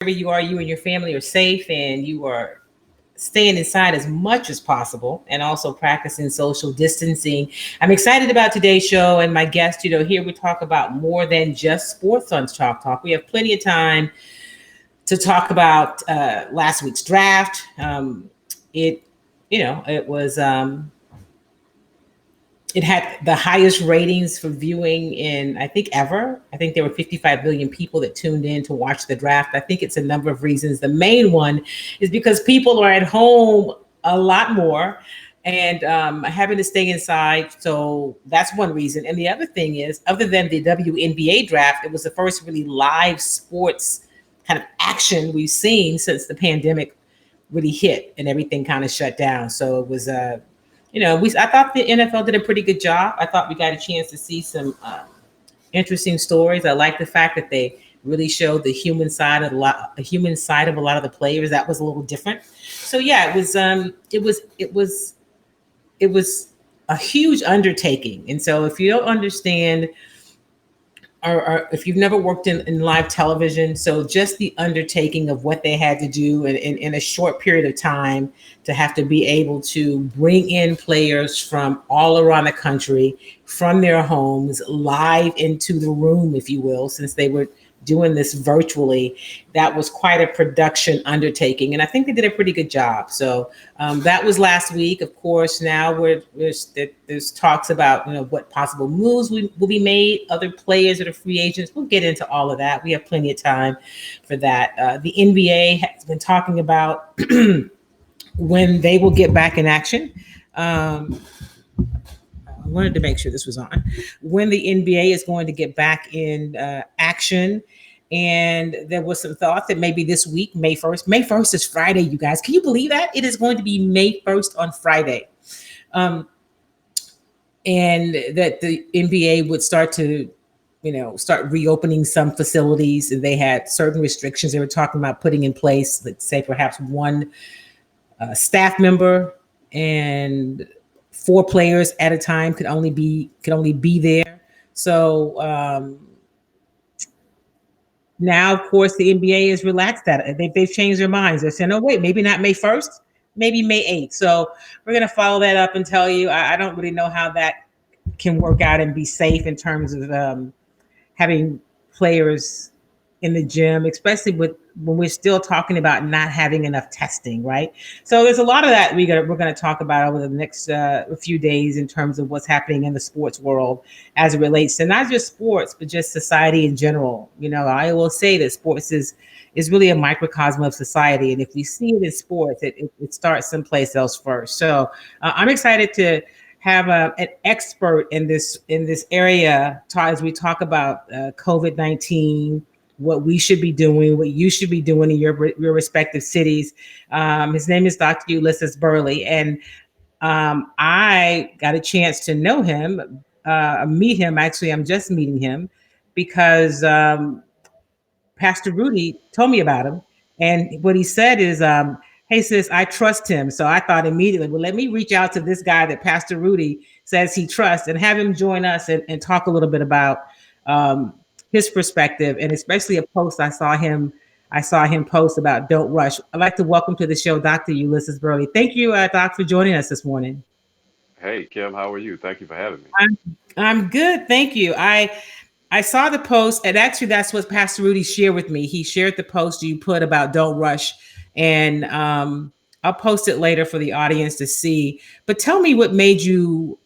wherever you are, you and your family are safe and you are staying inside as much as possible and also practicing social distancing. I'm excited about today's show and my guest. Here we talk about more than just sports on Chalk Talk. We have plenty of time to talk about last week's draft. It, it was it had the highest ratings for viewing in I think ever. I think there were 55 million people that tuned in to watch the draft. I think it's a number of reasons. The main one is because people are at home a lot more and having to stay inside. So that's one reason. And the other thing is, other than the WNBA draft, it was the first really live sports kind of action we've seen since the pandemic really hit and everything kind of shut down. So it was I thought the NFL did a pretty good job. I thought we got a chance to see some interesting stories. I like the fact that they really showed the human side of a lot of the players. That was a little different. So yeah, it was a huge undertaking. And so if you don't understand or if you've never worked in live television, so just the undertaking of what they had to do in a short period of time to have to be able to bring in players from all around the country, from their homes, live into the room, if you will, since they were doing this virtually, that was quite a production undertaking. And I think they did a pretty good job. So that was last week. Of course, now there's talks about what possible moves will be made, other players that are free agents. We'll get into all of that. We have plenty of time for that. The NBA has been talking about when they will get back in action. I wanted to make sure this was on. When the NBA is going to get back in action. And there was some thought that maybe this week, May 1st. May 1st is Friday, you guys. Can you believe that? It is going to be May 1st on Friday. And that the NBA would start to start reopening some facilities, and they had certain restrictions they were talking about putting in place. Let's say perhaps one staff member and four players at a time could only be there. So now, of course, the NBA has relaxed that. They've changed their minds. They're saying, "Oh, wait, maybe not May 1st, maybe May 8th." So we're going to follow that up and tell you. I don't really know how that can work out and be safe in terms of having players in the gym, especially when we're still talking about not having enough testing, right? So there's a lot of that we're going to talk about over the next few days in terms of what's happening in the sports world as it relates to not just sports but just society in general. I will say that sports is really a microcosm of society, and if we see it in sports, it starts someplace else first. So I'm excited to have an expert in this area as we talk about COVID-19, what we should be doing, what you should be doing in your respective cities. His name is Dr. Ulysses Burley, and I got a chance to know him, meet him. Actually, I'm just meeting him because Pastor Rudy told me about him, and what he said is, "Hey sis, I trust him." So I thought immediately, well, let me reach out to this guy that Pastor Rudy says he trusts, and have him join us and talk a little bit about his perspective, and especially a post I saw him post about don't rush. I'd like to welcome to the show Dr. Ulysses Burley. Thank you, Doc, for joining us this morning. Hey, Kim, how are you? Thank you for having me. I'm I'm good, thank you. I saw the post, and actually, that's what Pastor Rudy shared with me. He shared the post you put about don't rush, and I'll post it later for the audience to see. But tell me what made you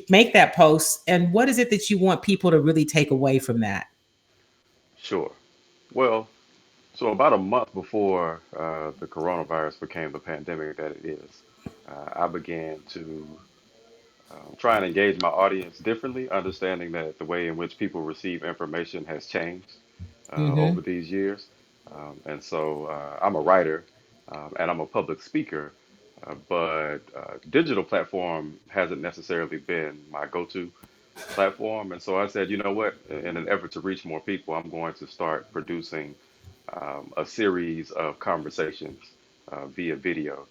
make that post, and what is it that you want people to really take away from that? Sure. Well, so about a month before the coronavirus became the pandemic that it is, I began to try and engage my audience differently, understanding that the way in which people receive information has changed Mm-hmm. over these years. And so I'm a writer and I'm a public speaker, but digital platform hasn't necessarily been my go-to platform. And so I said, you know what, in an effort to reach more people, I'm going to start producing a series of conversations via video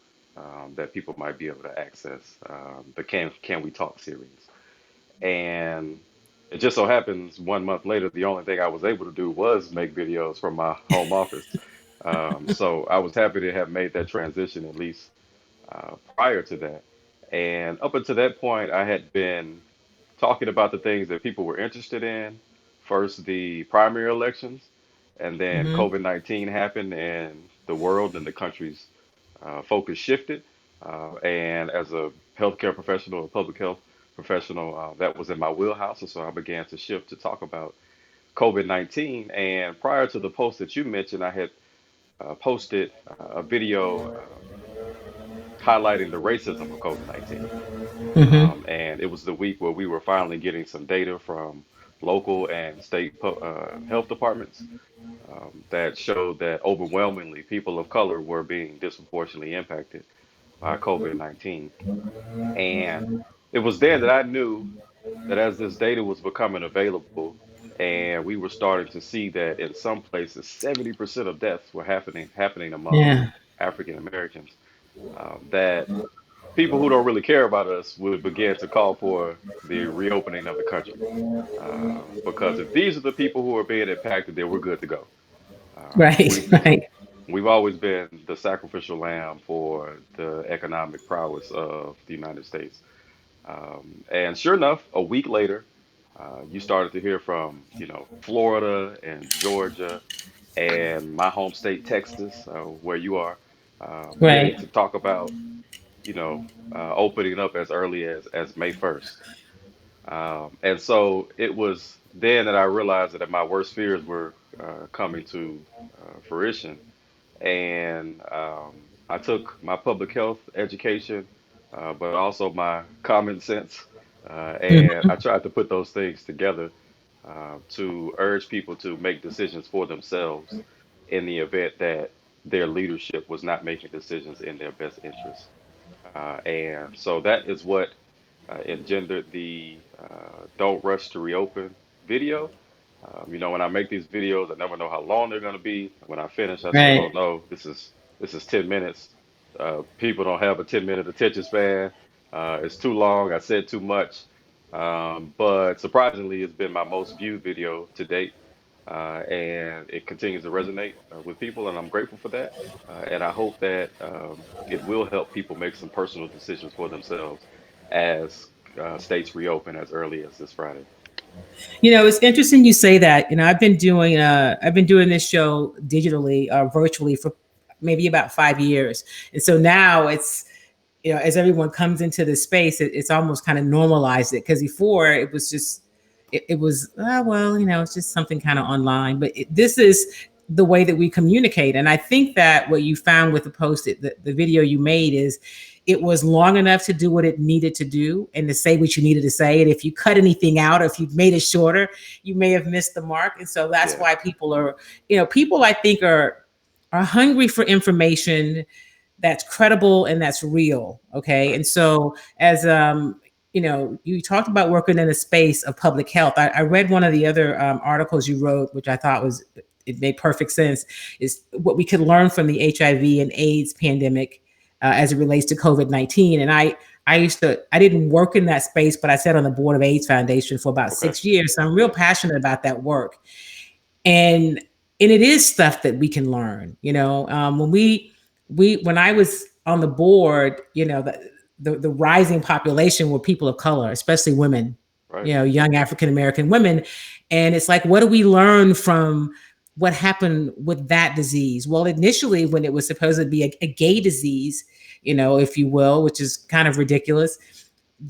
that people might be able to access, the Can We Talk series. And It just so happens 1 month later, the only thing I was able to do was make videos from my home office. So I was happy to have made that transition at least prior to that. And up until that point, I had been talking about the things that people were interested in. First, the primary elections, and then Hmm. COVID-19 happened, and the world and the country's focus shifted. And as a healthcare professional, a public health professional, that was in my wheelhouse. And so I began to shift to talk about COVID-19. And prior to the post that you mentioned, I had posted a video highlighting the racism of COVID-19. Hmm. And it was the week where we were finally getting some data from local and state health departments that showed that overwhelmingly people of color were being disproportionately impacted by COVID-19. And it was then that I knew that as this data was becoming available and we were starting to see that in some places 70% of deaths were happening among Yeah. African Americans, that people who don't really care about us would begin to call for the reopening of the country. Because if these are the people who are being impacted, then we're good to go. Um, Right. we've Right. we've always been the sacrificial lamb for the economic prowess of the United States. And sure enough, a week later, you started to hear from, Florida and Georgia and my home state, Texas, where you are, beginning Right. to talk about, opening up as early as May 1st. And so it was then that I realized that my worst fears were coming to fruition. And I took my public health education, but also my common sense, and I Mhm. tried to put those things together to urge people to make decisions for themselves in the event that their leadership was not making decisions in their best interest. And so that is what engendered the Don't Rush to Reopen video. When I make these videos, I never know how long they're going to be. When I finish, I say, "Oh Right. no, this is 10 minutes." People don't have a 10-minute attention span. It's too long. I said too much. But surprisingly, it's been my most viewed video to date, and it continues to resonate with people, and I'm grateful for that. And I hope that it will help people make some personal decisions for themselves as states reopen as early as this Friday. It's interesting you say that. I've been doing this show digitally, virtually for maybe about 5 years, and so now as everyone comes into this space, it's almost kind of normalized it, because before it was just it was well, it's just something kind of online, but this is the way that we communicate. And I think that what you found with the post it the video you made is it was long enough to do what it needed to do and to say what you needed to say. And if you cut anything out, or if you made it shorter, you may have missed the mark. And so that's Yeah, why people I think are hungry for information that's credible and that's real. Okay. right, And so as you talked about working in a space of public health. I read one of the other articles you wrote, which I thought it made perfect sense, is what we could learn from the HIV and AIDS pandemic as it relates to COVID-19. And I didn't work in that space, but I sat on the board of AIDS Foundation for about okay, 6 years. So I'm real yeah, passionate about that work. And it is stuff that we can learn. When I was on the board, the rising population were people of color, especially women, right, young African American women. And it's like, what do we learn from what happened with that disease? Well, initially, when it was supposed to be a gay disease, if you will, which is kind of ridiculous,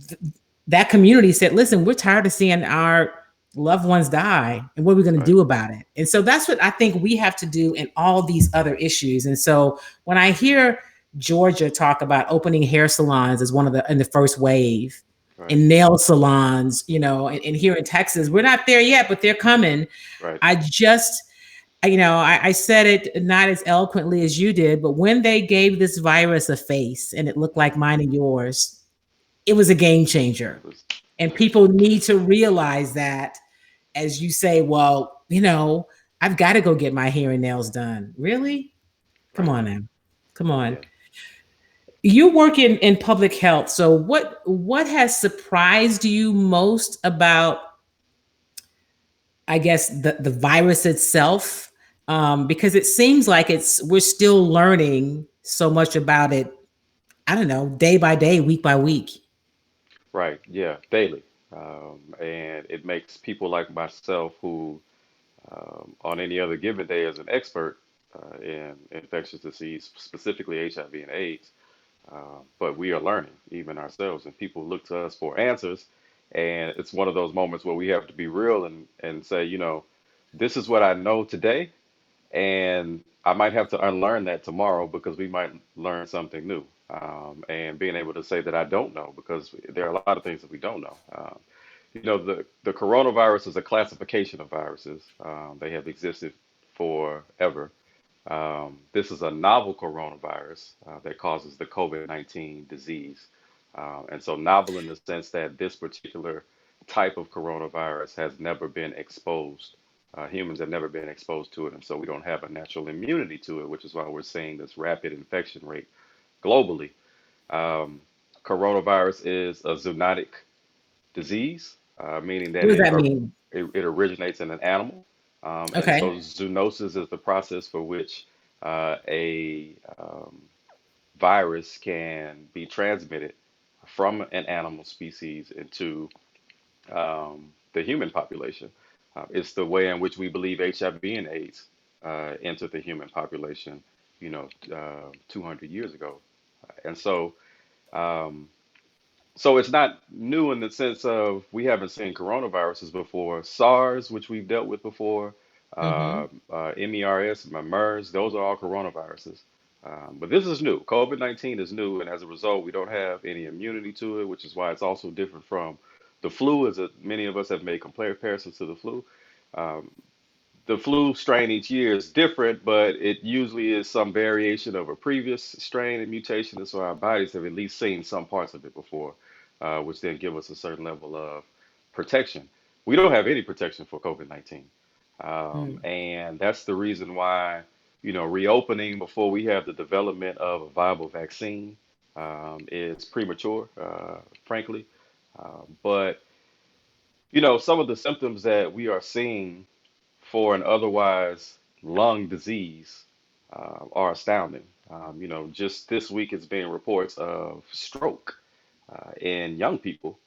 th- that community said, listen, we're tired of seeing our loved ones die, and what are we going to right, do about it? And so that's what I think we have to do in all these other issues. And so when I hear Georgia talk about opening hair salons as one of the in the first wave, right, and nail salons, and here in Texas, we're not there yet, but they're coming. right, I just I said it not as eloquently as you did, but when they gave this virus a face and it looked like mine and yours, it was a game changer. it was, And yeah, people need to realize that, as you say, well, I've got to go get my hair and nails done. Really? Come right, on now. Come on. yeah. You work in public health. So what has surprised you most about I guess the virus itself, because it seems like we're still learning so much about it. I don't know, day by day, week by week. Right. Yeah. Daily. And it makes people like myself who, on any other given day, as an expert in infectious disease, specifically HIV and AIDS, but we are learning even ourselves, and people look to us for answers. And it's one of those moments where we have to be real and say, this is what I know today, and I might have to unlearn that tomorrow because we might learn something new. And being able to say that I don't know because there are a lot of things that we don't know. The coronavirus is a classification of viruses. They have existed forever. This is a novel coronavirus that causes the COVID-19 disease. And so, novel in the sense that this particular type of coronavirus has never been exposed. Humans have never been exposed to it. And so, we don't have a natural immunity to it, which is why we're seeing this rapid infection rate globally. Um, Coronavirus is a zoonotic disease, meaning What that does that mean? it originates in an animal. And Okay. so zoonosis is the process for which a virus can be transmitted from an animal species into the human population. It's the way in which we believe HIV and AIDS entered the human population, 200 years ago. And um, so it's not new in the sense of we haven't seen coronaviruses before. SARS, which we've dealt with before, Mm-hmm. MERS, MERS, those are all coronaviruses. But this is new. COVID-19 is new, and as a result, we don't have any immunity to it, which is why it's also different from the flu, as many of us have made comparisons to the flu. Um, the flu strain each year is different, but it usually is some variation of a previous strain and mutation. And so our bodies have at least seen some parts of it before, which then give us a certain level of protection. We don't have any protection for COVID-19. And that's the reason why, reopening before we have the development of a viable vaccine is premature, frankly. But, some of the symptoms that we are seeing for an otherwise lung disease are astounding. Just this week it's been reports of stroke in young people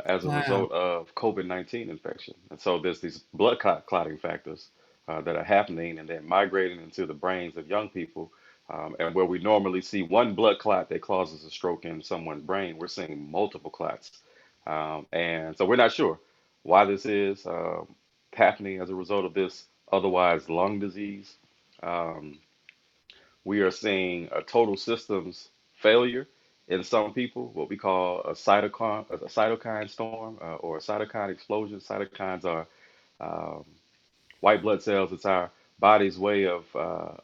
as a Wow. result of COVID-19 infection. And so there's these clotting factors that are happening and then migrating into the brains of young people. And where we normally see one blood clot that causes a stroke in someone's brain, we're seeing multiple clots. And so we're not sure why this is happening as a result of this otherwise lung disease. Um, we are seeing a total systems failure in some people, what we call a cytokine storm or a cytokine explosion. Cytokines are um, white blood cells. It's our body's way of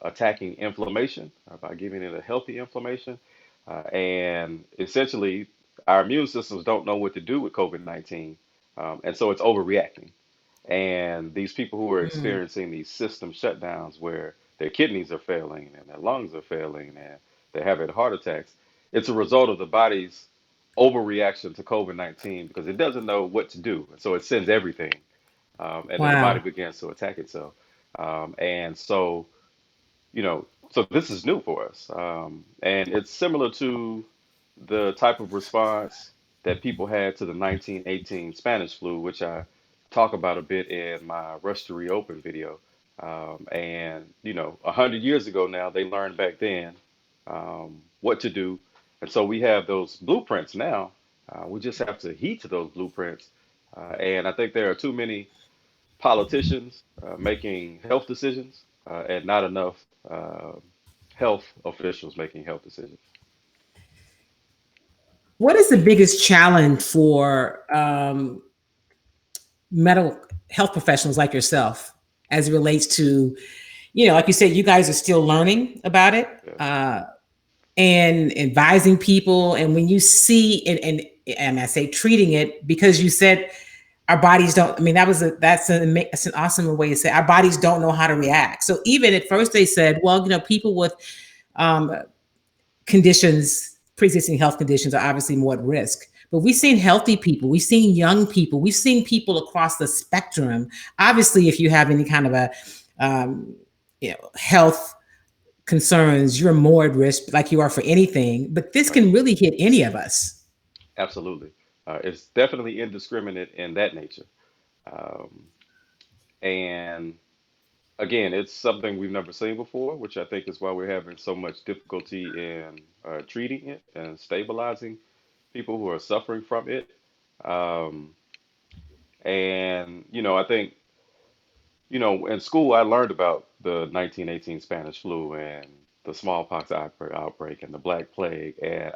attacking inflammation by giving it a healthy inflammation. And essentially, our immune systems don't know what to do with COVID-19. And so it's overreacting. And these people who are Mm. experiencing these system shutdowns where their kidneys are failing and their lungs are failing and they're having heart attacks, it's a result of the body's overreaction to COVID-19 because it doesn't know what to do. So it sends everything. And then the body Wow. begins to attack itself. And so, so this is new for us. And it's similar to the type of response that people had to the 1918 Spanish flu, which I talk about a bit in my Rush to Reopen video. And 100 years ago now, they learned back then what to do, and so we have those blueprints now. We just have to heed to those blueprints. And I think there are too many politicians making health decisions and not enough health officials making health decisions. What is the biggest challenge for medical health professionals like yourself as it relates to, like you said, you guys are still learning about it, Yes. and advising people. And when you see, and I say treating it, because you said our bodies don't, I mean, that's an awesome way to say our bodies don't know how to react. So even at first they said, well, people with um, conditions, pre-existing health conditions are obviously more at risk. but we've seen healthy people, we've seen young people, we've seen people across the spectrum. Obviously, if you have any kind of a um, health concerns, you're more at risk, like you are for anything. But this Right. can really hit any of us. Absolutely. It's definitely indiscriminate in that nature. Um, and again, it's something we've never seen before, which I think is why we're having so much difficulty in treating it and stabilizing people who are suffering from it. Um, and, I think, in school, I learned about the 1918 Spanish flu and the smallpox outbreak and the Black Plague. And,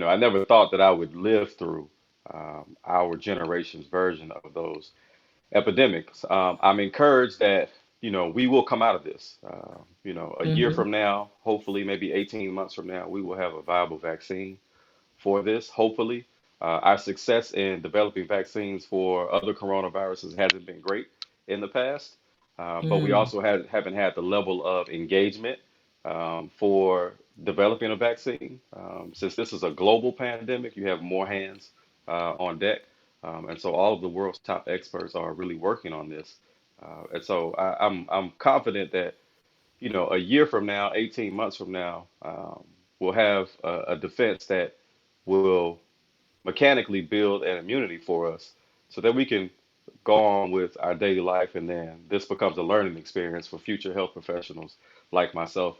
I never thought that I would live through our generation's version of those epidemics. I'm encouraged that we will come out of this. A year Mm-hmm. from now, hopefully, maybe 18 months from now, we will have a viable vaccine for this. Hopefully, our success in developing vaccines for other coronaviruses hasn't been great in the past, but we Mm. also haven't had the level of engagement for developing a vaccine. Since this is a global pandemic, you have more hands on deck. And so all of the world's top experts are really working on this. And so I'm confident that, a year from now, 18 months from now, we'll have a defense that will mechanically build an immunity for us so that we can go on with our daily life. And then this becomes a learning experience for future health professionals like myself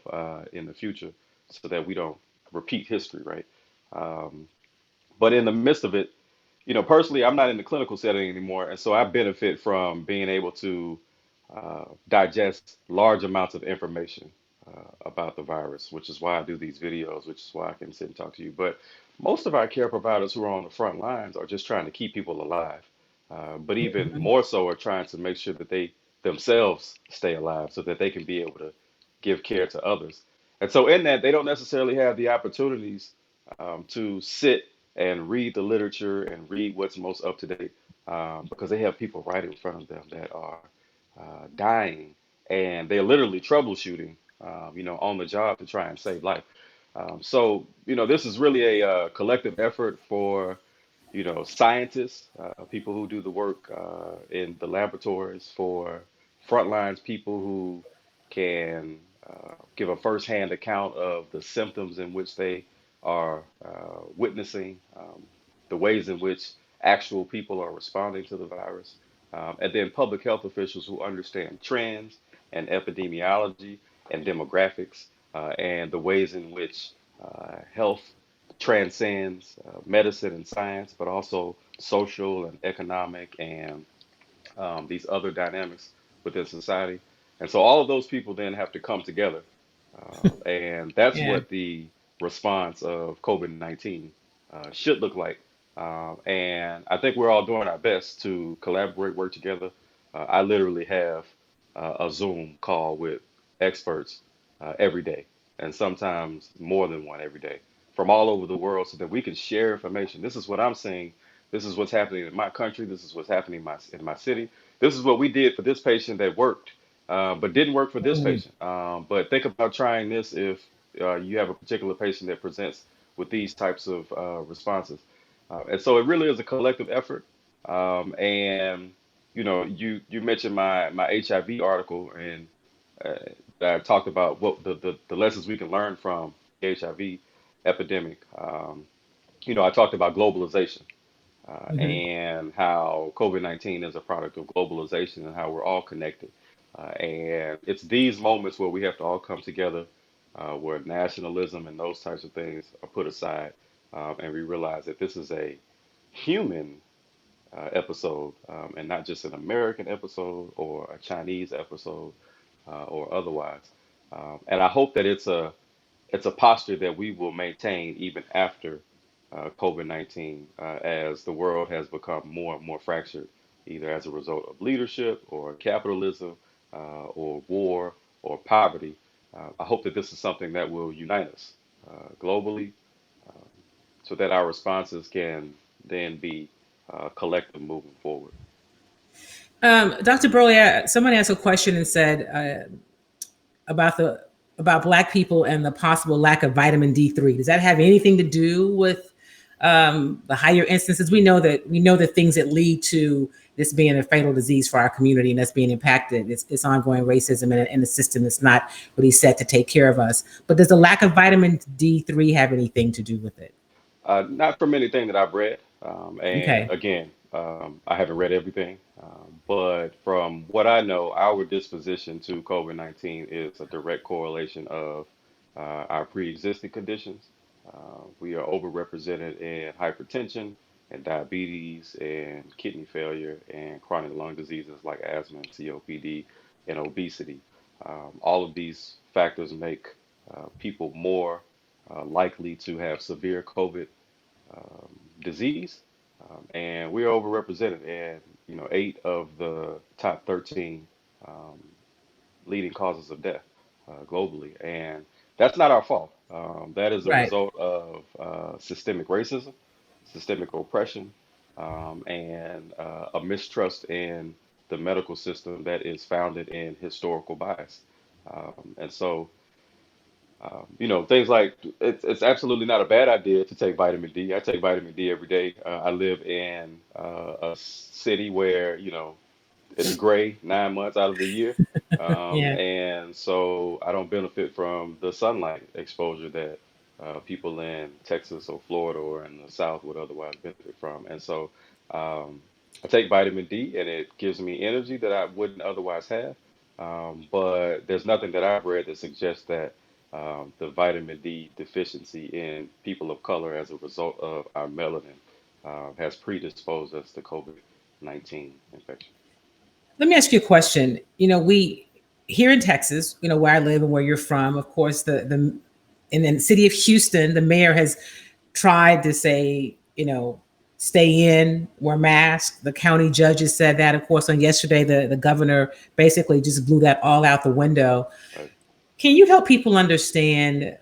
in the future so that we don't repeat history, right? Um, but in the midst of it, personally, I'm not in the clinical setting anymore, and so I benefit from being able to digest large amounts of information about the virus, which is why I do these videos, which is why I can sit and talk to you. But most of our care providers who are on the front lines are just trying to keep people alive, but even Mhm. more so are trying to make sure that they themselves stay alive so that they can be able to give care to others. And so, in that, they don't necessarily have the opportunities to sit and read the literature and read what's most up to date because they have people right in front of them that are dying and they're literally troubleshooting, on the job to try and save life. So, this is really a collective effort for, scientists, people who do the work in the laboratories, for frontlines people who can give a firsthand account of the symptoms in which they are witnessing, the ways in which actual people are responding to the virus, and then public health officials who understand trends and epidemiology and demographics and the ways in which health transcends medicine and science, but also social and economic and these other dynamics within society. And so all of those people then have to come together. And that's Yeah. what the response of COVID-19 should look like. And I think we're all doing our best to collaborate, work together. I literally have a Zoom call with experts every day, and sometimes more than one every day from all over the world so that we can share information. This is what I'm seeing. This is what's happening in my country. This is what's happening in my city. This is what we did for this patient that worked, but didn't work for this Mm. patient. But think about trying this if you have a particular patient that presents with these types of responses. And so it really is a collective effort. And you mentioned my HIV article, and uh, that I talked about what the lessons we can learn from the HIV epidemic. I talked about globalization Mhm. and how COVID-19 is a product of globalization and how we're all connected. And it's these moments where we have to all come together, where nationalism and those types of things are put aside, and we realize that this is a human episode and not just an American episode or a Chinese episode or otherwise. And I hope that it's a posture that we will maintain even after COVID-19, as the world has become more and more fractured, either as a result of leadership or capitalism or war or poverty. I hope that this is something that will unite us globally um, so that our responses can then be collective moving forward. Dr. Burley, someone asked a question and said about the about Black people and the possible lack of vitamin D3. Does that have anything to do with the higher instances. We know the things that lead to this being a fatal disease for our community and that's being impacted. It's ongoing racism and the system that's not really set to take care of us. But does the lack of vitamin D3 have anything to do with it? Not from anything that I've read. And Okay. again, I haven't read everything. But from what I know, our disposition to COVID-19 is a direct correlation of our pre-existing conditions. We are overrepresented in hypertension and diabetes and kidney failure and chronic lung diseases like asthma and COPD and obesity. All of these factors make people more likely to have severe COVID disease, and we're overrepresented in 8 of the top 13 um, leading causes of death globally, and that's not our fault. That is a Right. result of systemic racism, systemic oppression, and a mistrust in the medical system that is founded in historical bias. And so things like it's absolutely not a bad idea to take vitamin D. I take vitamin D every day. I live in a city where, it's gray 9 months out of the year. Yeah. And so I don't benefit from the sunlight exposure that people in Texas or Florida or in the South would otherwise benefit from. And so I take vitamin D and it gives me energy that I wouldn't otherwise have. But there's nothing that I've read that suggests that the vitamin D deficiency in people of color as a result of our melanin has predisposed us to COVID-19 infection. Let me ask you a question. We here in Texas, where I live and where you're from, of course, the in the city of Houston, the mayor has tried to say, stay in, wear masks. The county judges said that. Of course, on yesterday, the governor basically just blew that all out the window. Right? Can you help people understand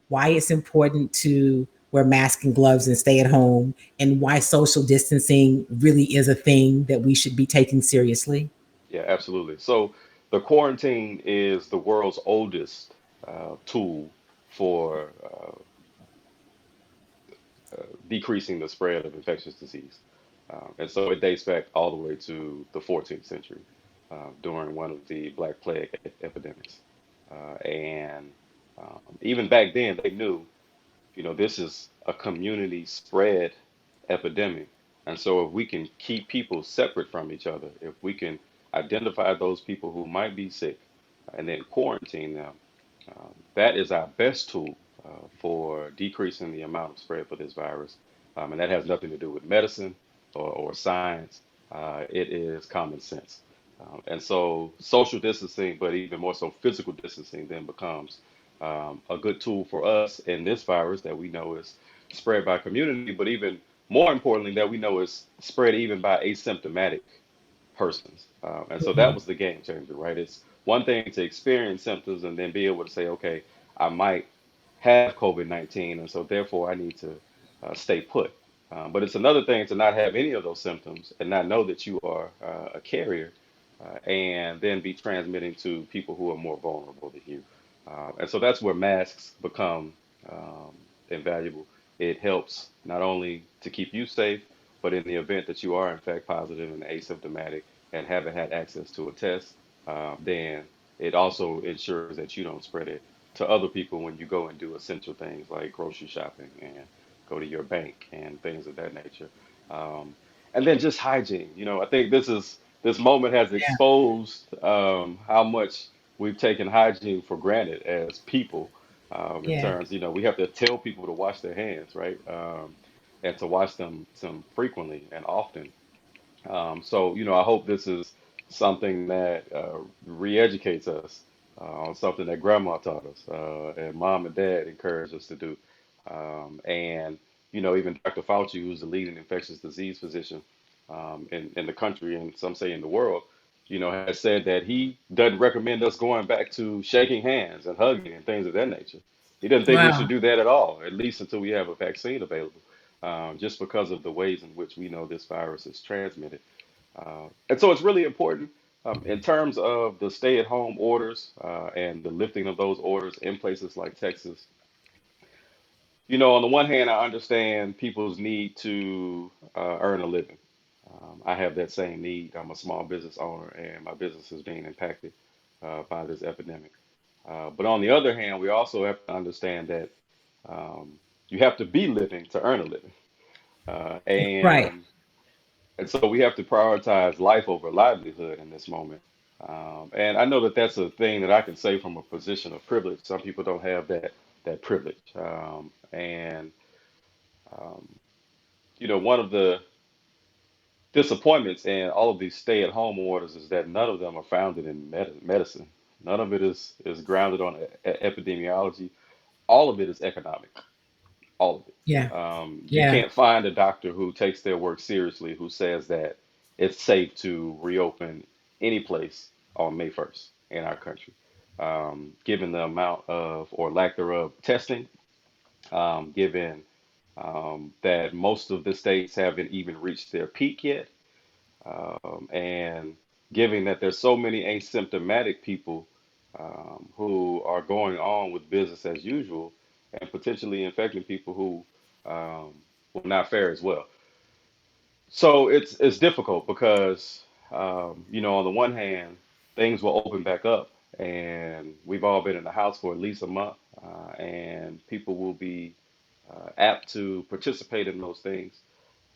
why it's important to wear masks and gloves and stay at home, and why social distancing really is a thing that we should be taking seriously? Yeah, absolutely. So the quarantine is the world's oldest tool for decreasing the spread of infectious disease. And so it dates back all the way to the 14th century during one of the Black Plague epidemics. And even back then, they knew this is a community spread epidemic. And so if we can keep people separate from each other, if we can identify those people who might be sick and then quarantine them, that is our best tool for decreasing the amount of spread for this virus. And that has nothing to do with medicine or science. It is common sense. And so social distancing, but even more so physical distancing, then becomes a good tool for us in this virus that we know is spread by community, but even more importantly, that we know is spread even by asymptomatic persons. And so that Mhm. was the game changer, right? It's one thing to experience symptoms and then be able to say, okay, I might have COVID-19, and so therefore I need to stay put. But it's another thing to not have any of those symptoms and not know that you are a carrier and then be transmitting to people who are more vulnerable than you. And so that's where masks become invaluable. It helps not only to keep you safe, but in the event that you are in fact positive and asymptomatic and haven't had access to a test, then it also ensures that you don't spread it to other people when you go and do essential things like grocery shopping and go to your bank and things of that nature. Um, and then just hygiene. I think this moment has Yeah. exposed how much we've taken hygiene for granted as people. In Yeah. terms, we have to tell people to wash their hands, right? And to wash them some frequently and often. So, I hope this is something that re-educates us on something that grandma taught us and mom and dad encouraged us to do. And, even Dr. Fauci, who's the leading infectious disease physician in the country and some say in the world, has said that he doesn't recommend us going back to shaking hands and hugging and things of that nature. He doesn't think we should Wow. do that at all, at least until we have a vaccine available, just because of the ways in which we know this virus is transmitted. And so it's really important in terms of the stay-at-home orders and the lifting of those orders in places like Texas. On the one hand, I understand people's need to earn a living. I have that same need. I'm a small business owner, and my business is being impacted by this epidemic. But on the other hand, we also have to understand that um, you have to be living to earn a living, uh, Right. and and so we have to prioritize life over livelihood in this moment. And I know that that's a thing that I can say from a position of privilege. Some people don't have that privilege, and um, one of the disappointments in all of these stay-at-home orders is that none of them are founded in medicine. None of it is grounded on epidemiology. All of it is economic. All of Yeah. it. You Yeah. can't find a doctor who takes their work seriously who says that it's safe to reopen any place on May 1st in our country, given the amount of or lack thereof testing, given that most of the states haven't even reached their peak yet, and given that there's so many asymptomatic people who are going on with business as usual and potentially infecting people who will not fare as well. So it's difficult because on the one hand, things will open back up, and we've all been in the house for at least a month, and people will be apt to participate in those things.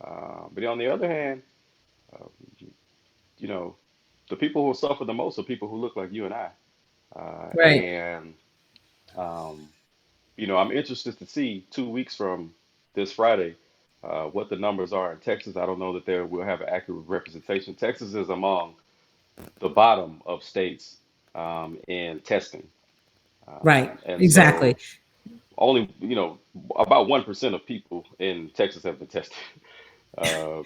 But on the other hand, uh, you know, the people who suffer the most are people who look like you and I. Right. And um, I'm interested to see 2 weeks from this Friday what the numbers are in Texas. I don't know that there will have an accurate representation. Texas is among the bottom of states in testing, Right. and Exactly. so only about 1% of people in Texas have been tested. Uh,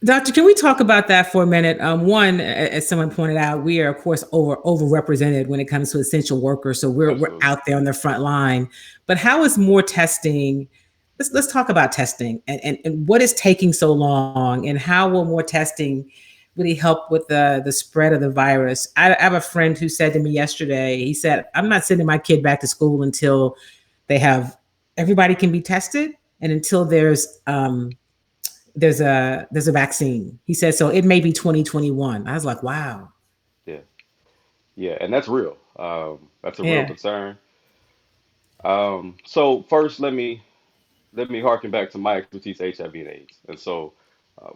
Doctor, can we talk about that for a minute? One, as someone pointed out, we are of course overrepresented when it comes to essential workers, so we're Absolutely, out there on the front line. But how is more testing? Let's talk about testing and what is taking so long, and how will more testing really help with the spread of the virus? I have a friend who said to me yesterday. He said, "I'm not sending my kid back to school until they have everybody can be tested, and until there's a vaccine." He said, so it may be 2021. I was like, wow. yeah, yeah, and that's real. That's a real Yeah. concern. So first, let me harken back to my expertise, HIV and AIDS. And so uh,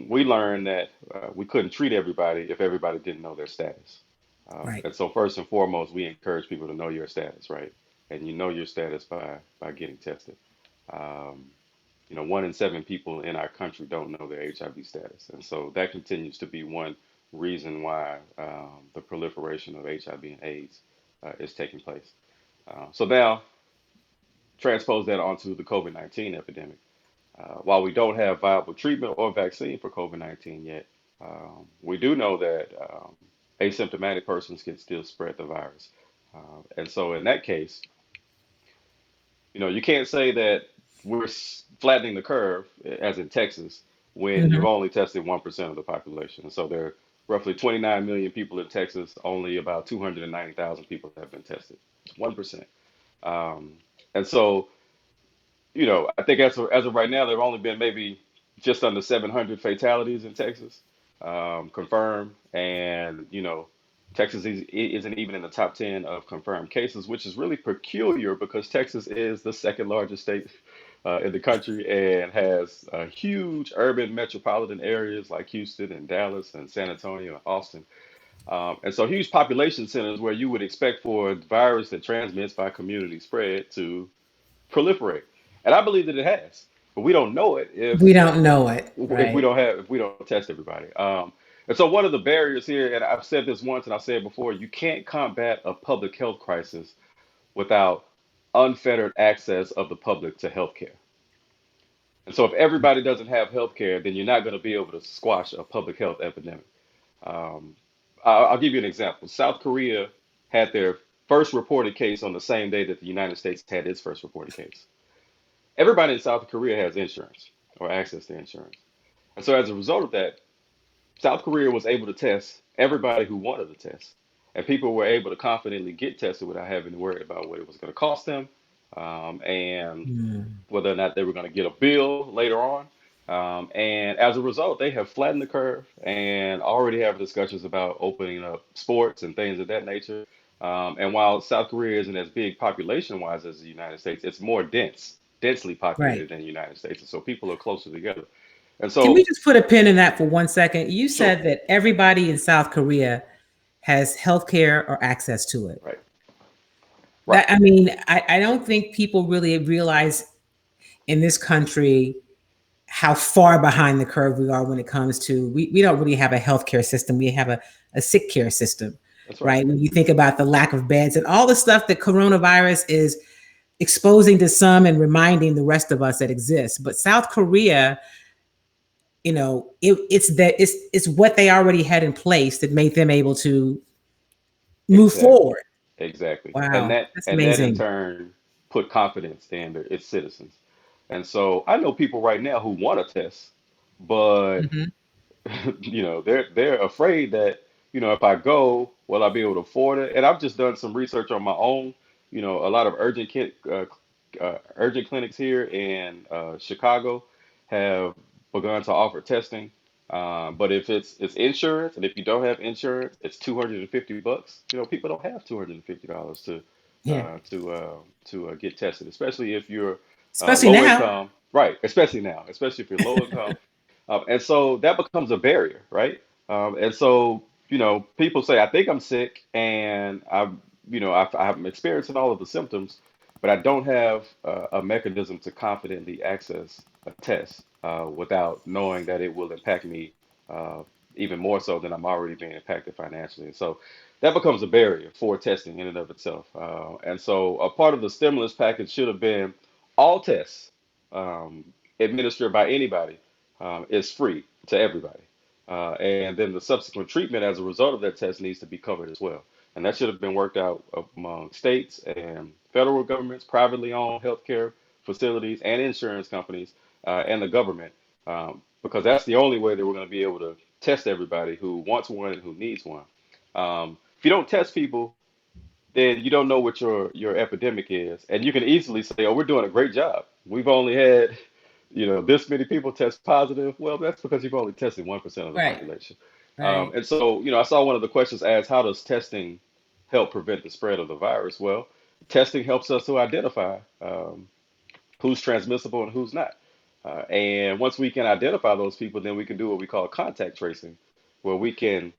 we learned that we couldn't treat everybody if everybody didn't know their status. Right. And so first and foremost, we encourage people to know your status, right? And you know your status by getting tested. Um, 1 in 7 people in our country don't know their HIV status, and so that continues to be one reason why the proliferation of HIV and AIDS is taking place. So now transpose that onto the COVID-19 epidemic. While we don't have viable treatment or vaccine for COVID-19 yet, we do know that asymptomatic persons can still spread the virus. And so in that case, you can't say that we're flattening the curve, as in Texas, when you've Hmm. only tested 1% of the population. And so there are roughly 29 million people in Texas, only about 290,000 people have been tested. It's 1%. Um, and so I think as of right now, there have only been maybe just under 700 fatalities in Texas confirmed, and Texas isn't even in the top 10 of confirmed cases, which is really peculiar because Texas is the second largest state in the country and has huge urban metropolitan areas like Houston and Dallas and San Antonio and Austin. And so huge population centers where you would expect for a virus that transmits by community spread to proliferate. And I believe that it has, but we don't know it We don't know it. Right. if we don't test everybody. And so one of the barriers here, and I've said this once and I've said it before, you can't combat a public health crisis without unfettered access of the public to healthcare. And so if everybody doesn't have healthcare, then you're not going to be able to squash a public health epidemic. Um, I'll give you an example. South Korea had their first reported case on the same day that the United States had its first reported case. Everybody in South Korea has insurance or access to insurance. And so as a result of that, South Korea was able to test everybody who wanted to test. And people were able to confidently get tested without having to worry about what it was going to cost them and Mm. whether or not they were going to get a bill later on. And as a result, they have flattened the curve and already have discussions about opening up sports and things of that nature. And while South Korea isn't as big population-wise as the United States, it's more densely Right. populated than the United States, and so people are closer together. And Can we so, just put a pin in that for 1 second? You sure, said that everybody in South Korea has health care or access to it. right, right, That I mean, I don't think people really realize in this country how far behind the curve we are when it comes to we don't really have a healthcare system. We have a sick care system, that's right, right? When you think about the lack of beds and all the stuff that coronavirus is exposing to some and reminding the rest of us that exists. But South Korea, it's what they already had in place that made them able to move exactly. forward. Exactly. And Wow, that that's and that in amazing. turn put confidence in its citizens. And so I know people right now who want to test, but Hmm. they're afraid that, if I go, will I be able to afford it? And I've just done some research on my own. A lot of urgent clinics here in Chicago have begun to offer testing. But if it's insurance, and if you don't have insurance, it's $250. People don't have $250 Yeah, get tested, especially if you're especially low now. income. Right, especially now, especially if you're low income. And so that becomes a barrier, right? And so, people say, I think I'm sick and I'm experiencing all of the symptoms, but I don't have a mechanism to confidently access a test without knowing that it will impact me uh, even more so than I'm already being impacted financially. And so that becomes a barrier for testing in and of itself. And so a part of the stimulus package should have been all tests um, administered by anybody is free to everybody. And then the subsequent treatment as a result of that test needs to be covered as well. And that should have been worked out among states and federal governments, privately owned healthcare facilities, and insurance companies, and the government, because that's the only way that we're going to be able to test everybody who wants one and who needs one. If you don't test people, then you don't know what your epidemic is, and you can easily say, "Oh, we're doing a great job. We've only had, this many people test positive." Well, that's because you've only tested 1% of the Right, population. right. And so, I saw one of the questions asked, "How does testing help prevent the spread of the virus?" Well, testing helps us to identify who's transmissible and who's not. And once we can identify those people, then we can do what we call contact tracing, where we can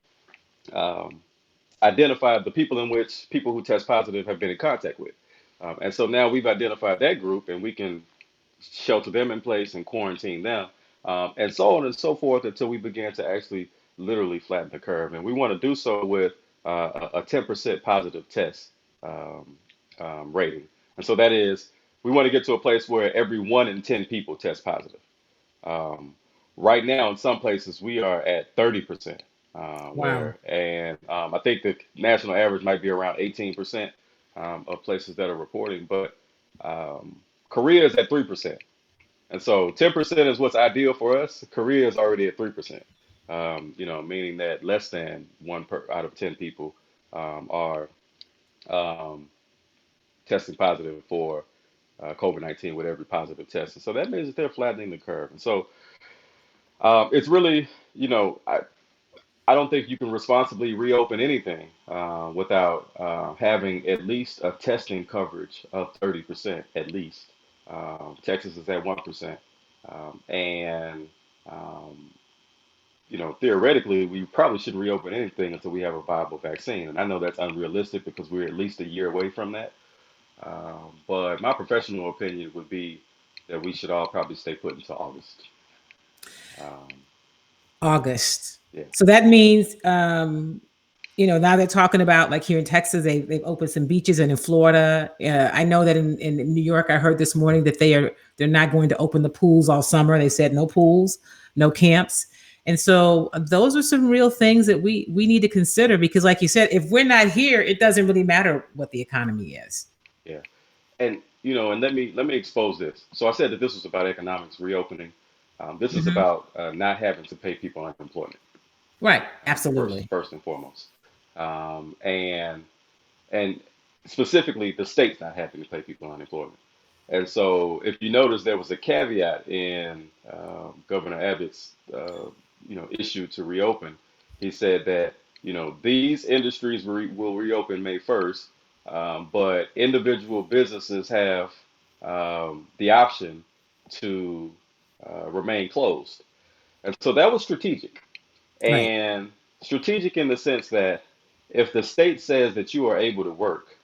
um, identify the people in which people who test positive have been in contact with. And so now we've identified that group and we can shelter them in place and quarantine them, and so on and so forth until we begin to actually literally flatten the curve. And we want to do so with a 10% positive test um, rating. And so that is, we want to get to a place where every 1 in 10 people test positive. Um, right now, in some places, we are at 30%, Wow. I think the national average might be around 18% of places that are reporting, but um, Korea is at 3%. And so 10% is what's ideal for us. Korea is already at 3%, meaning that less than out of 10 people are um, testing positive for COVID-19 with every positive test. And so that means that they're flattening the curve. And so it's really, I don't think you can responsibly reopen anything without having at least a testing coverage of 30% at least. Texas is at 1%. And, um, theoretically, we probably shouldn't reopen anything until we have a viable vaccine. And I know that's unrealistic because we're at least a year away from that. But my professional opinion would be that we should all probably stay put until August. Um, August. yeah. So that means, now they're talking about like here in Texas, they've opened some beaches, and in Florida, I know that in New York, I heard this morning that they're not going to open the pools all summer. They said no pools, no camps. And so those are some real things that we need to consider because, like you said, if we're not here, it doesn't really matter what the economy is. Yeah. And let me expose this. So I said that this was about economics reopening. This is Hmm. about not having to pay people unemployment Right. first Absolutely. first and foremost. And and specifically the states not having to pay people unemployment. And so, if you notice, there was a caveat in Governor Abbott's, issue to reopen. He said that these industries will reopen May 1st, but individual businesses have the option to remain closed. And so that was strategic, Right. and strategic in the sense that if the state says that you are able to work,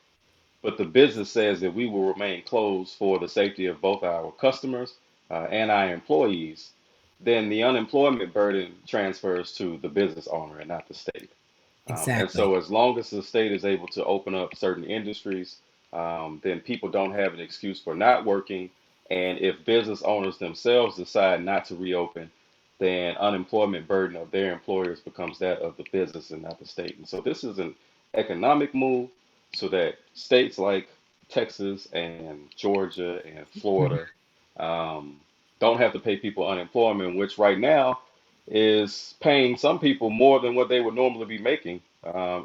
but the business says that we will remain closed for the safety of both our customers and our employees, then the unemployment burden transfers to the business owner and not the state. And Exactly. so, as long as the state is able to open up certain industries, then people don't have an excuse for not working. And if business owners themselves decide not to reopen, then unemployment burden of their employers becomes that of the business and not the state. And so, this is an economic move so that states like Texas and Georgia and Mhm. Florida um, don't have to pay people unemployment, which right now is paying some people more than what they would normally be making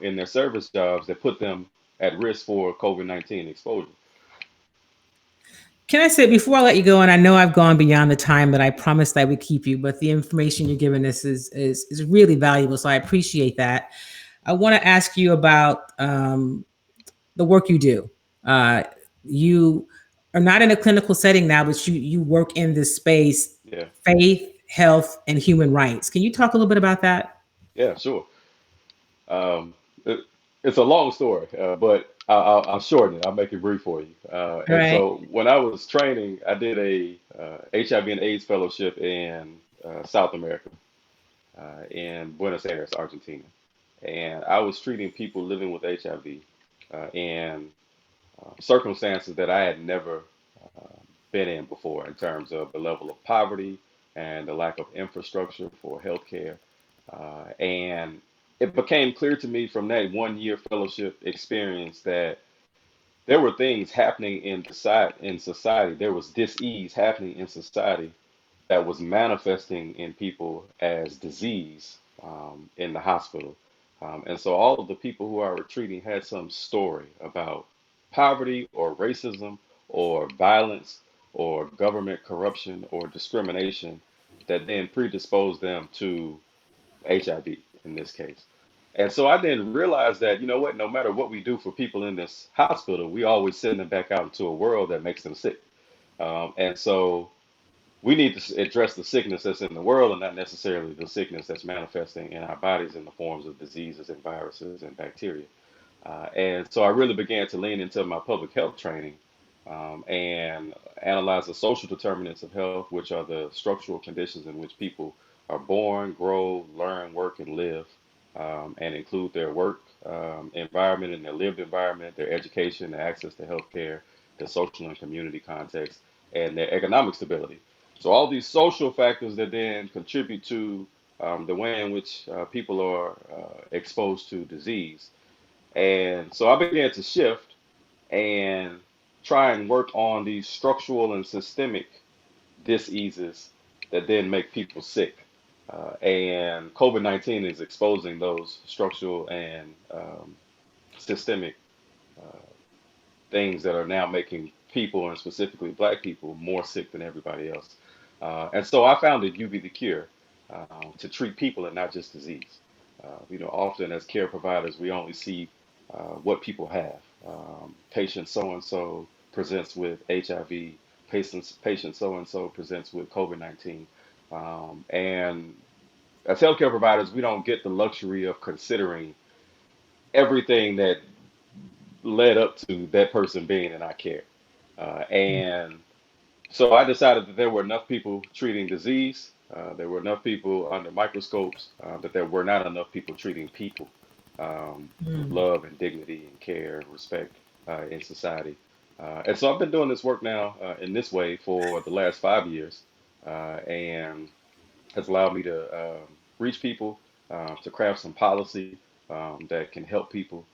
in their service jobs that put them at risk for COVID-19 exposure. Can I say before I let you go, and I know I've gone beyond the time that I promised I would keep you, but the information you're giving us is really valuable. So I appreciate that. I want to ask you about the work you do. Uh, you are not in a clinical setting now, but you work in this space, Yeah, faith, health, and human rights. Can you talk a little bit about that? yeah, sure. Um, it, it's a long story, but I'll shorten it. I'll make it brief for you. All And right. so when I was training, I did a HIV and AIDS fellowship in South America, in Buenos Aires, Argentina. And I was treating people living with HIV in circumstances that I had never uh, been in before in terms of the level of poverty and the lack of infrastructure for healthcare. And it became clear to me from that 1 year fellowship experience that there were things happening in society. There was dis-ease happening in society that was manifesting in people as disease in the hospital. And so all of the people who I were treating had some story about poverty or racism or violence or government corruption or discrimination that then predisposed them to HIV in this case. And so I then realized that, you know what, no matter what we do for people in this hospital, we always send them back out into a world that makes them sick. And so we need to address the sickness that's in the world and not necessarily the sickness that's manifesting in our bodies in the forms of diseases and viruses and bacteria. And so I really began to lean into my public health training and analyze the social determinants of health, which are the structural conditions in which people are born, grow, learn, work, and live, and include their work environment and their lived environment, their education, their access to healthcare, their social and community context, and their economic stability. So all these social factors that then contribute to the way in which people are exposed to disease. And so I began to shift and try and work on these structural and systemic diseases that then make people sick. And COVID-19 is exposing those structural and systemic uh, things that are now making people, and specifically Black people, more sick than everybody else. And so I founded UB the Cure to treat people and not just disease. Often as care providers, we only see what people have. Patient so and so presents with HIV. Patient so and so presents with COVID-19. And as healthcare providers, we don't get the luxury of considering everything that led up to that person being in our care. And so I decided that there were enough people treating disease, there were enough people under microscopes, that there were not enough people treating people with Mm. love and dignity and care and respect in society. And so I've been doing this work now in this way for the last 5 years, and has allowed me to reach people, to craft some policy that can help people,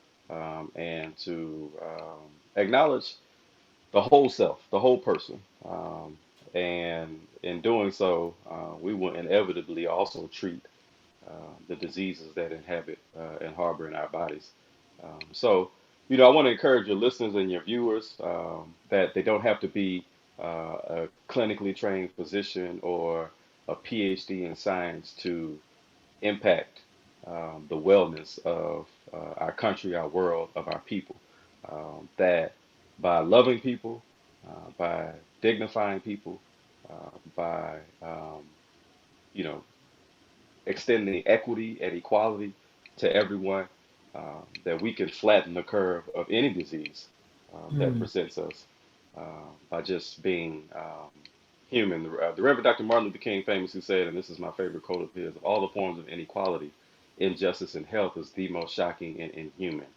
and to acknowledge the whole self, the whole person. And in doing so, we will inevitably also treat the diseases that inhabit and harbor in our bodies. So I want to encourage your listeners and your viewers that they don't have to be a clinically trained physician or a PhD in science to impact the wellness of our country, our world, of our people. That by loving people, by dignifying people, by you know extending equity and equality to everyone, that we can flatten the curve of any disease that Mm. presents us by just being human. The Reverend Dr. Martin Luther King famously said, and this is my favorite quote of his: "Of all the forms of inequality, injustice in health is the most shocking and inhuman."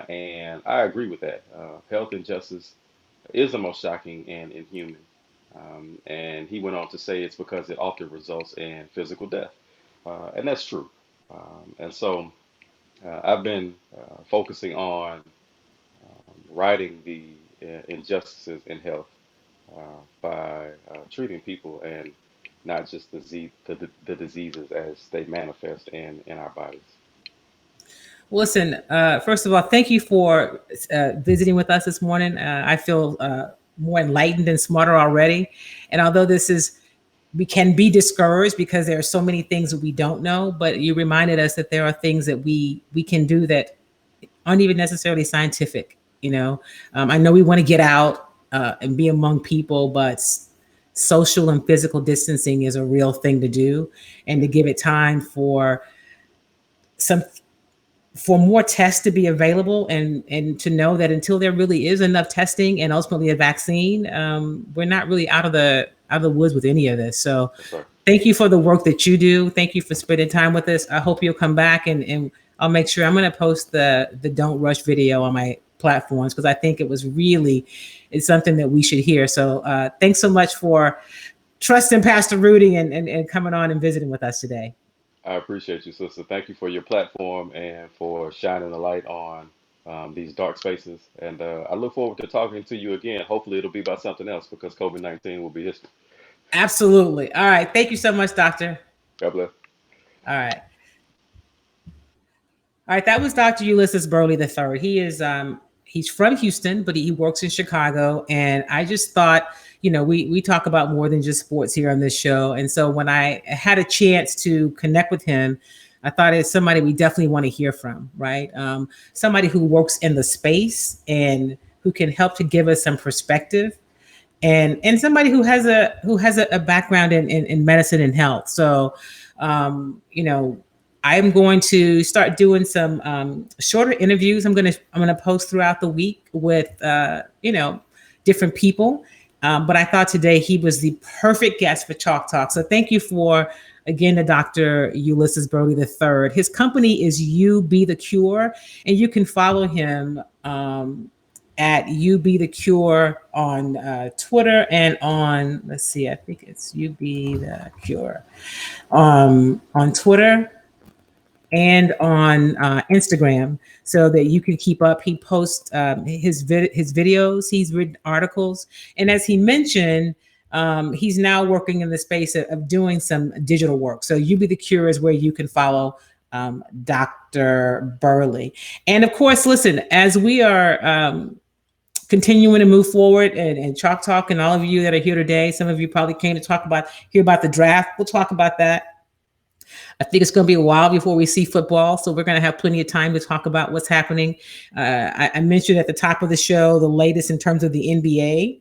And I agree with that. Health injustice is the most shocking and inhuman. And he went on to say it's because it often results in physical death. And that's true. And so I've been focusing on righting the injustices in health by treating people and not just the diseases as they manifest in our bodies. Listen, first of all, thank you for visiting with us this morning. I feel more enlightened and smarter already. And although we can be discouraged because there are so many things that we don't know, but you reminded us that there are things that we can do that aren't even necessarily scientific. I know we want to get out and be among people, but social and physical distancing is a real thing to do, and to give it time some for more tests to be available, and to know that until there really is enough testing and ultimately a vaccine, we're not really out of the woods with any of this. So Yes, sir. thank you for the work that you do. Thank you for spending time with us. I hope you'll come back, and I'll make sure I'm going to post the Don't Rush video on my platforms, because I think it's something that we should hear. So thanks so much for trusting Pastor Rudy, and coming on and visiting with us today. I appreciate you, sister. Thank you for your platform and for shining a light on these dark spaces. And I look forward to talking to you again. Hopefully, it'll be about something else because COVID-19 will be history. Absolutely. All right. Thank you so much, Doctor. God bless. All right. All right, that was Dr. Ulysses Burley III. He's from Houston, but he works in Chicago. And I just thought, we talk about more than just sports here on this show. And so when I had a chance to connect with him, I thought it's somebody we definitely want to hear from, right? Somebody who works in the space and who can help to give us some perspective, and somebody who has a background in medicine and health. So, I'm going to start doing some shorter interviews. I'm gonna post throughout the week with different people. But I thought today he was the perfect guest for Chalk Talk. So thank you for again to Dr. Ulysses Burley III. His company is You Be the Cure, and you can follow him at You Be the Cure on Twitter and on, let's see, I think it's You Be the Cure on Twitter and on Instagram, so that you can keep up. He posts his videos. He's written articles, and as he mentioned, he's now working in the space of doing some digital work. So You Be the Cure is where you can follow Dr. Burley. And of course, listen, as we are continuing to move forward, and Chalk Talk, and all of you that are here today, some of you probably came to hear about the draft. We'll talk about that. I think it's going to be a while before we see football, so we're going to have plenty of time to talk about what's happening. I mentioned at the top of the show the latest in terms of the NBA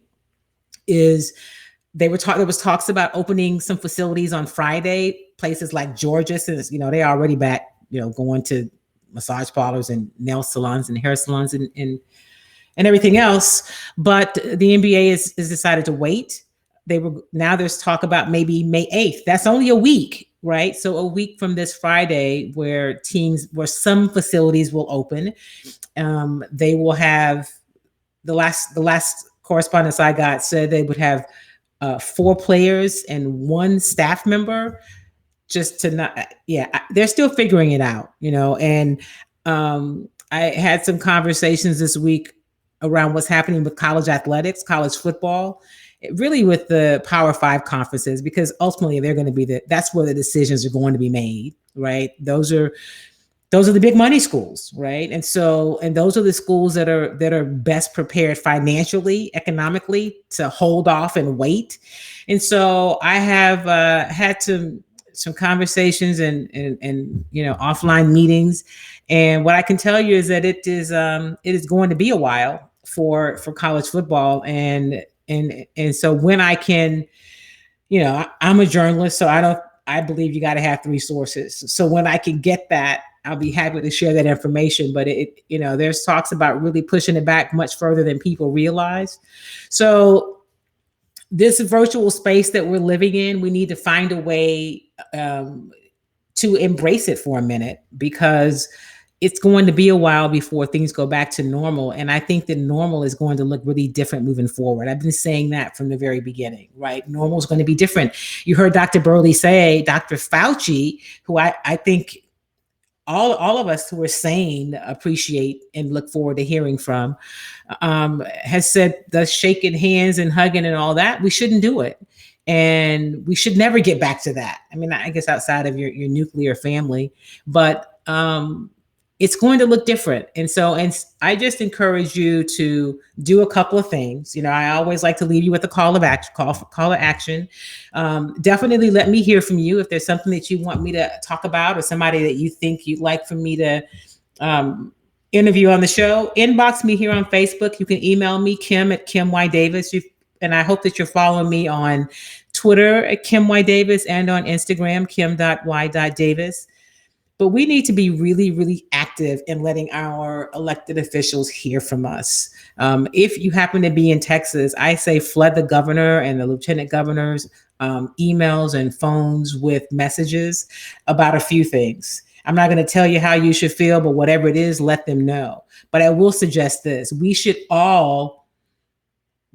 is there was talks about opening some facilities on Friday, places like Georgia, since they already back, going to massage parlors and nail salons and hair salons and everything else. But the NBA is decided to wait. Now there's talk about maybe May 8th. That's only a week, right? So a week from this Friday, where some facilities will open. They will have the last correspondence I got said they would have 4 players and 1 staff member, just to not, yeah, they're still figuring it out, and I had some conversations this week around what's happening with college athletics, college football, really with the Power 5 conferences, because ultimately they're going to be that's where the decisions are going to be made, right? Those are those are the big money schools, right? And so, and those are the schools that are best prepared financially, economically, to hold off and wait. And so I have had some conversations and offline meetings, and what I can tell you is that it is going to be a while for college football. And so when I can, I'm a journalist, so I believe you got to have three sources. So when I can get that, I'll be happy to share that information. But there's talks about really pushing it back much further than people realize. So this virtual space that we're living in, we need to find a way to embrace it for a minute, because it's going to be a while before things go back to normal. And I think that normal is going to look really different moving forward. I've been saying that from the very beginning, right? Normal is going to be different. You heard Dr. Burley say, Dr. Fauci, who I think all of us who are sane appreciate and look forward to hearing from, has said the shaking hands and hugging and all that, we shouldn't do it. And we should never get back to that. I mean, I guess outside of your nuclear family, but it's going to look different. And I just encourage you to do a couple of things. I always like to leave you with a call to action. Definitely let me hear from you. If there's something that you want me to talk about, or somebody that you think you'd like for me to interview on the show, inbox me here on Facebook. You can email me, Kim at Kim Y. Davis. And I hope that you're following me on Twitter at Kim Y. Davis, and on Instagram, Kim.Y.Davis. But we need to be really, really active in letting our elected officials hear from us. If you happen to be in Texas, I say flood the governor and the lieutenant governor's emails and phones with messages about a few things. I'm not going to tell you how you should feel, but whatever it is, let them know. But I will suggest this: we should all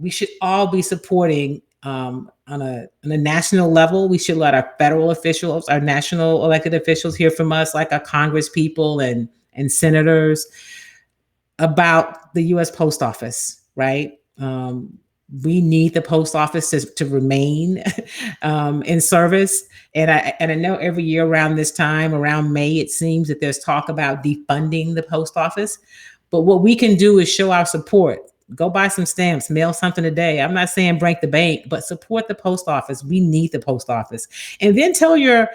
be supporting on a national level. We should let our federal officials, our national elected officials, hear from us, like our Congress people and senators, about the U.S. Post Office, right? We need the post office to remain in service. And I know every year around this time, around May, it seems that there's talk about defunding the post office. But what we can do is show our support. Go buy some stamps, mail something a day. I'm not saying break the bank, but support the post office. We need the post office. And then tell your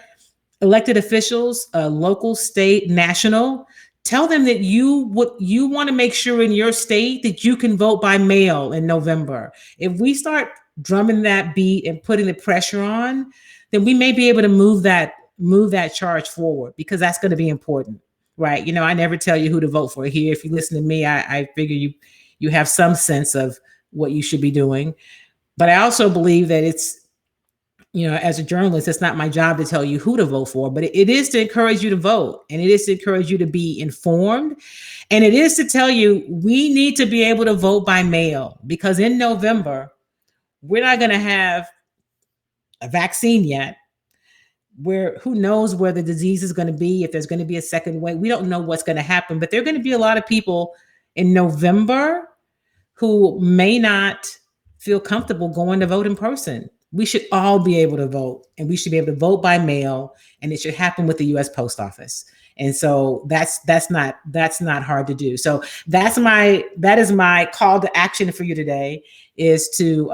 elected officials, local, state, national, tell them that you want to make sure in your state that you can vote by mail in November. If we start drumming that beat and putting the pressure on, then we may be able to move that charge forward, because that's going to be important, right? I never tell you who to vote for here. If you listen to me, I figure you have some sense of what you should be doing. But I also believe that it's, as a journalist, it's not my job to tell you who to vote for, but it is to encourage you to vote, and it is to encourage you to be informed. And it is to tell you we need to be able to vote by mail, because in November, we're not going to have a vaccine yet. Who knows where the disease is going to be, if there's going to be a second wave. We don't know what's going to happen, but there are going to be a lot of people in November who may not feel comfortable going to vote in person. We should all be able to vote, and we should be able to vote by mail, and it should happen with the U.S. Post Office. And so that's not hard to do. So that is my call to action for you today, is to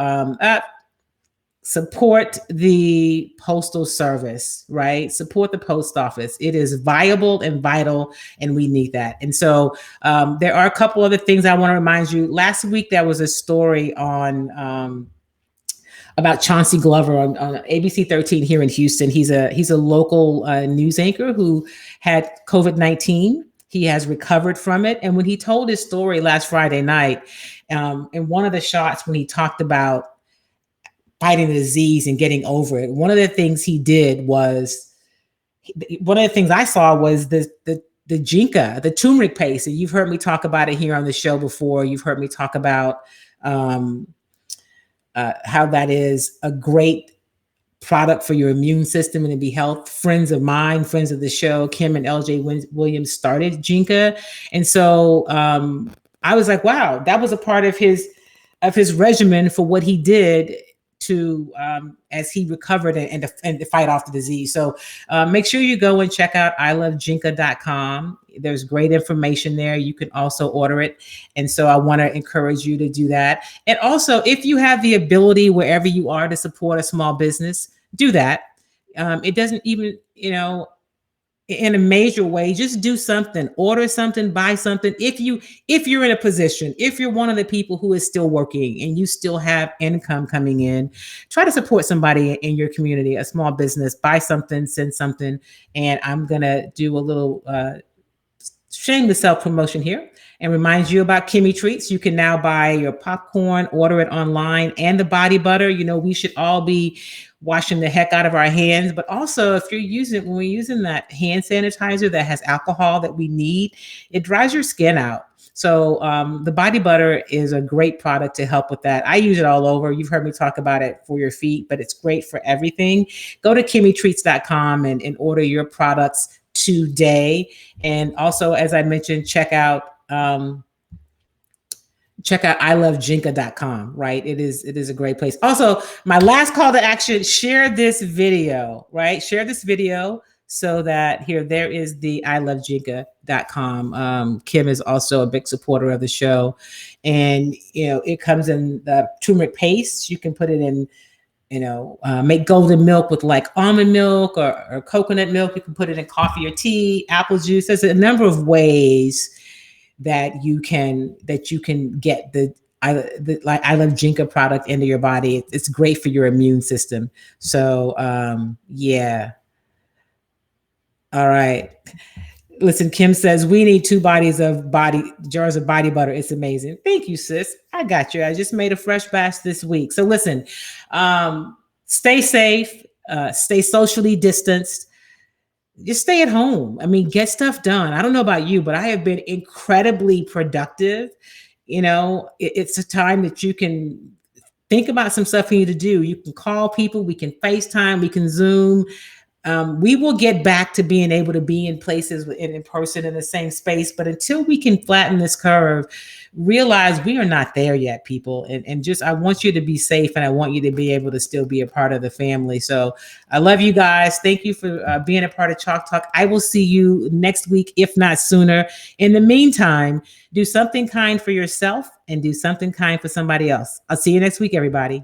support the Postal Service, right? Support the post office. It is viable and vital, and we need that. And so there are a couple other things I want to remind you. Last week, there was a story on about Chauncey Glover on ABC 13 here in Houston. He's a local news anchor who had COVID-19. He has recovered from it. And when he told his story last Friday night, in one of the shots when he talked about fighting the disease and getting over it, one of the things I saw was the ginkgo, the turmeric paste. And you've heard me talk about it here on the show before. You've heard me talk about how that is a great product for your immune system and to be health. Friends of mine, friends of the show, Kim and LJ Williams, started ginkgo. And so I was like, wow, that was a part of his regimen for what he did to as he recovered and to fight off the disease. So make sure you go and check out ilovejinka.com. There's great information there. You can also order it. And so I want to encourage you to do that. And also, if you have the ability wherever you are to support a small business, do that. It doesn't even, in a major way, just do something, order something, buy something. If you're in a position, if you're one of the people who is still working and you still have income coming in, try to support somebody in your community, a small business, buy something, send something. And I'm going to do a little shameless self-promotion here and remind you about Kimmy Treats. You can now buy your popcorn, order it online, and the body butter. We should all be washing the heck out of our hands, but also when we're using that hand sanitizer that has alcohol that we need, it dries your skin out. So the body butter is a great product to help with that. I use it all over. You've heard me talk about it for your feet, but it's great for everything. Go to kimmytreats.com and order your products today. And also, as I mentioned, check out ilovejinka.com, right? It is a great place. Also, my last call to action, share this video, right? Share this video so that there is the ilovejinka.com. Kim is also a big supporter of the show. And, it comes in the turmeric paste. You can put it in, make golden milk with like almond milk or coconut milk. You can put it in coffee or tea, apple juice. There's a number of ways that you can get the I Love Jinka product into your body. It's great for your immune system. So yeah. All right. Listen, Kim says we need 2 jars of body butter. It's amazing. Thank you, sis. I got you. I just made a fresh batch this week. So listen, stay safe, stay socially distanced. Just stay at home. I mean, get stuff done. I don't know about you, but I have been incredibly productive. It's a time that you can think about some stuff you need to do. You can call people. We can FaceTime. We can Zoom. We will get back to being able to be in places in person in the same space. But until we can flatten this curve, realize we are not there yet, people. And just, I want you to be safe, and I want you to be able to still be a part of the family. So I love you guys. Thank you for being a part of Chalk Talk. I will see you next week, if not sooner. In the meantime, do something kind for yourself and do something kind for somebody else. I'll see you next week, everybody.